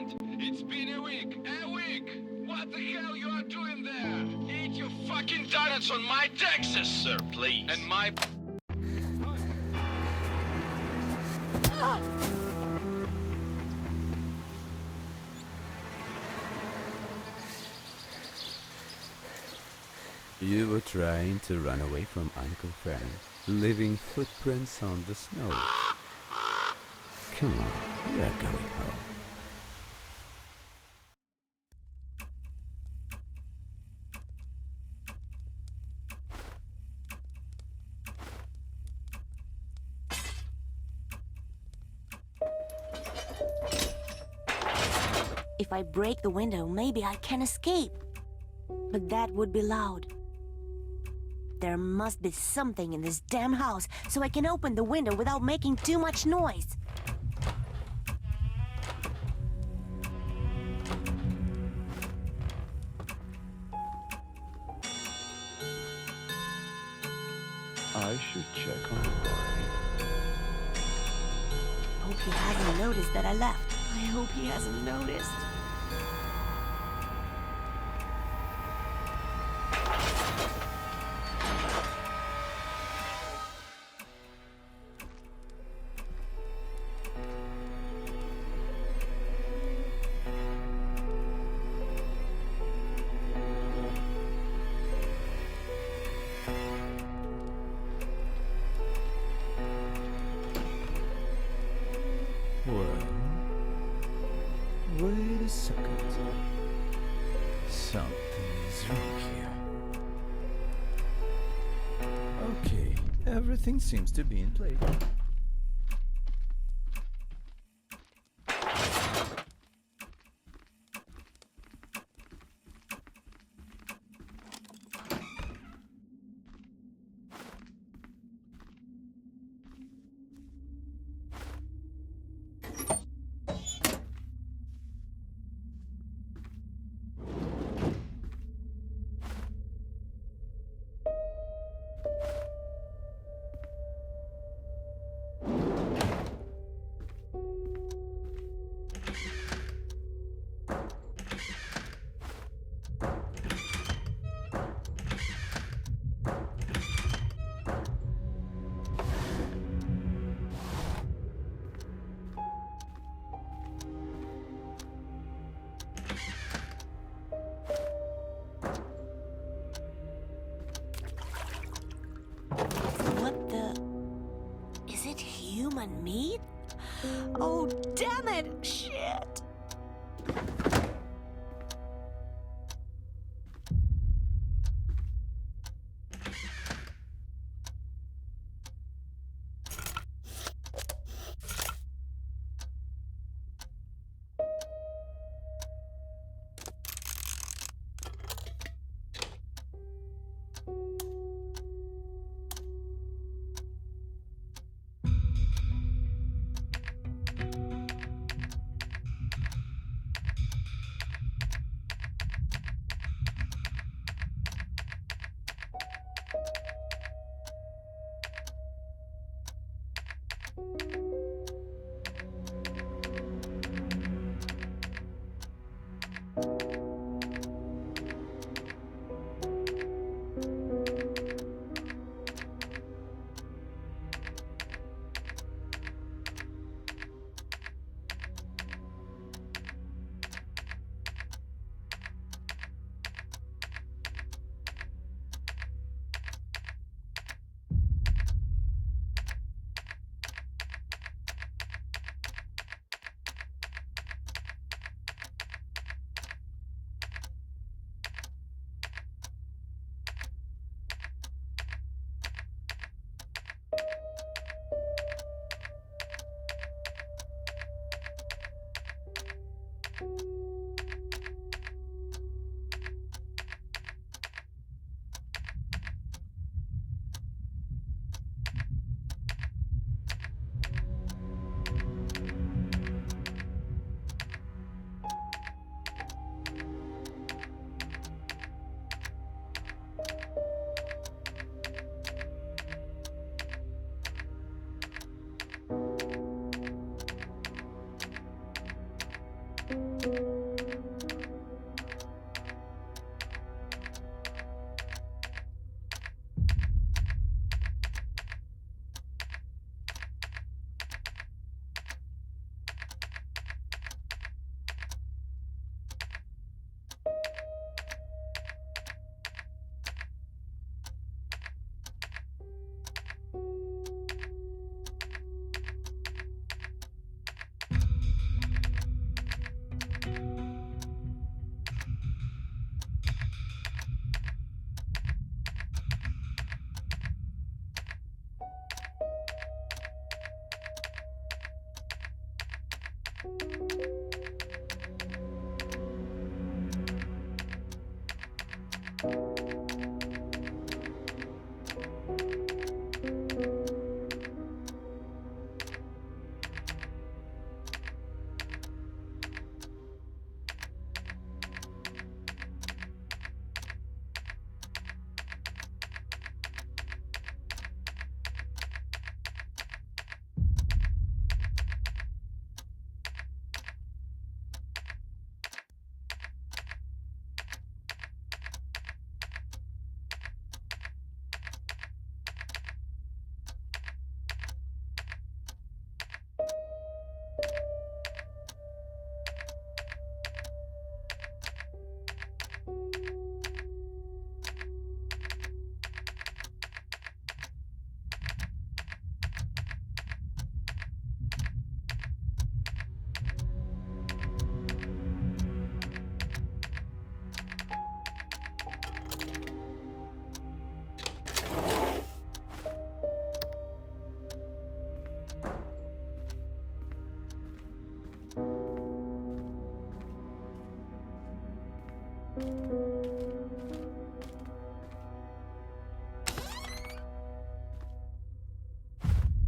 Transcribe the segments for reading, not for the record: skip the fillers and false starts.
friend. It's been a week. A week! What the hell you are doing there? Eat your fucking donuts on my taxes! Sir, please. And my... You were trying to run away from Uncle Frank, leaving footprints on the snow. Come on, we are going home. If I break the window, maybe I can escape. But that would be loud. There must be something in this damn house so I can open the window without making too much noise. I should check on the boy. Hope he hasn't noticed that I left. I hope he hasn't noticed. Well, wait a second. Something's wrong here. Okay, everything seems to be in place.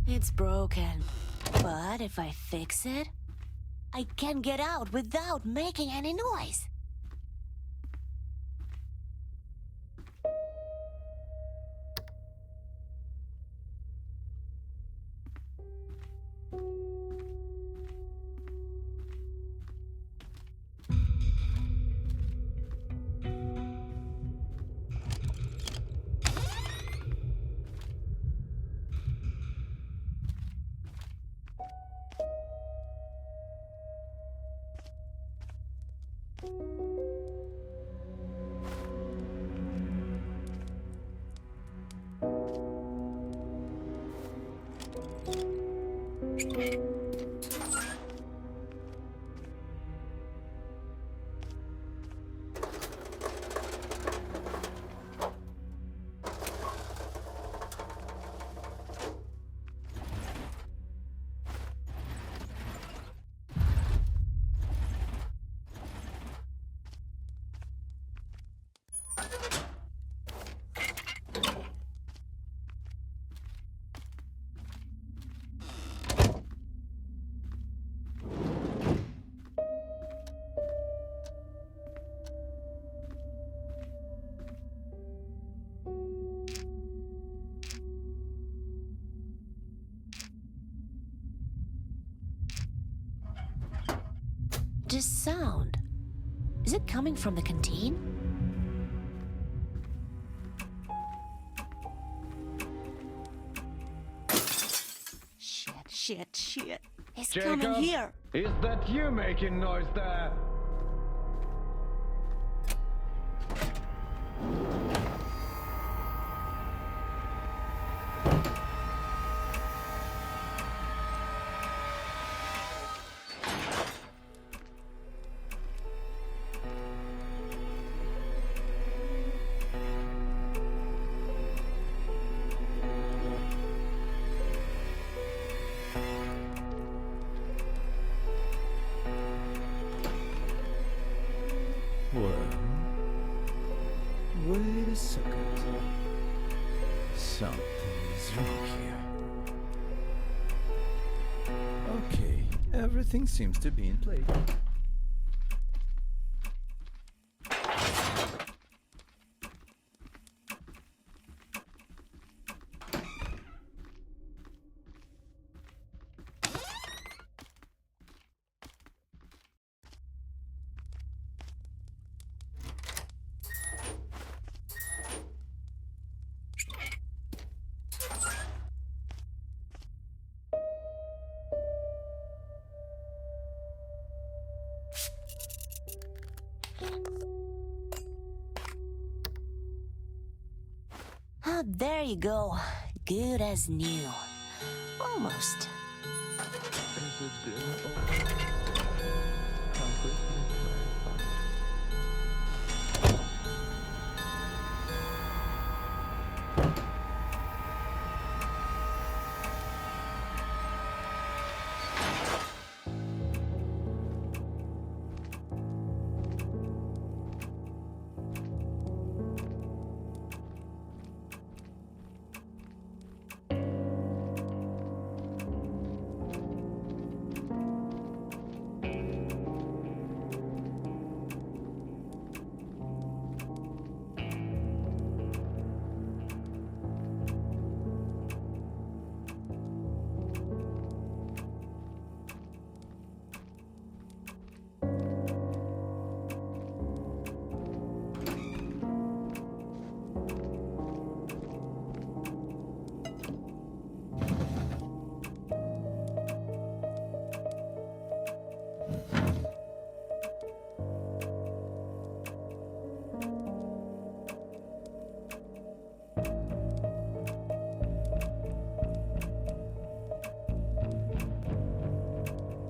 It's broken. But if I fix it, I can get out without making any noise. This sound, is it coming from the canteen? Shit. He's coming here. Is that you making noise there? Well, wait a second. Something's wrong here. Okay, everything seems to be in place. you go. Good as new. Almost. Is it dinner over? Come quickly, my son.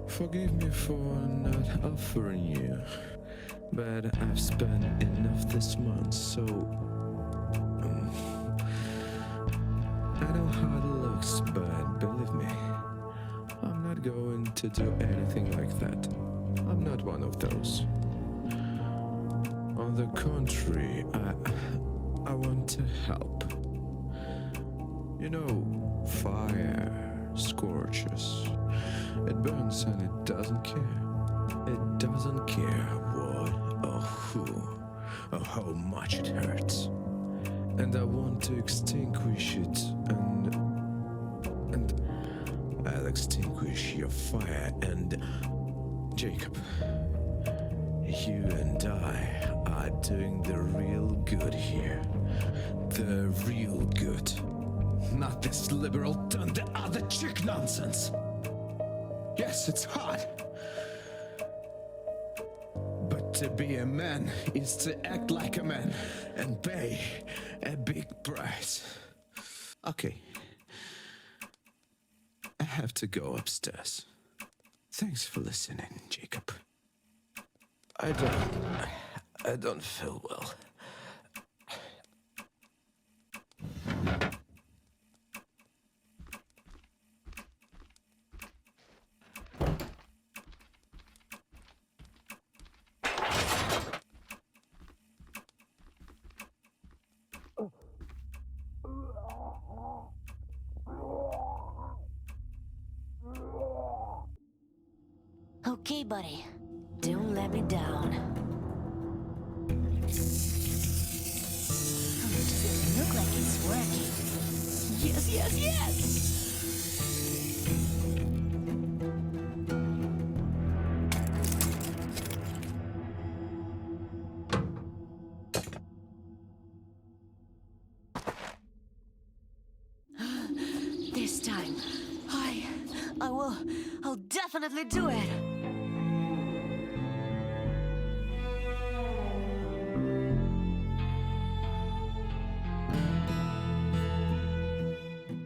Forgive me for not offering you, but I've spent enough this month, so I know how it looks, but believe me, I'm not going to do anything like that. I'm not one of those. On the contrary, I want to help. You know, fire scorches. It burns and it doesn't care. It doesn't care what or who or how much it hurts. And I want to extinguish it, and I'll extinguish your fire. And Jacob, you and I are doing the real good here. The real good. Not this liberal done the other chick nonsense. Yes, it's hard. But to be a man is to act like a man and pay a big price. Okay. I have to go upstairs. Thanks for listening, Jacob. I don't feel well. Okay, buddy. Don't let me down. Doesn't look like it's working. Yes, yes, yes! This time, I'll definitely do it.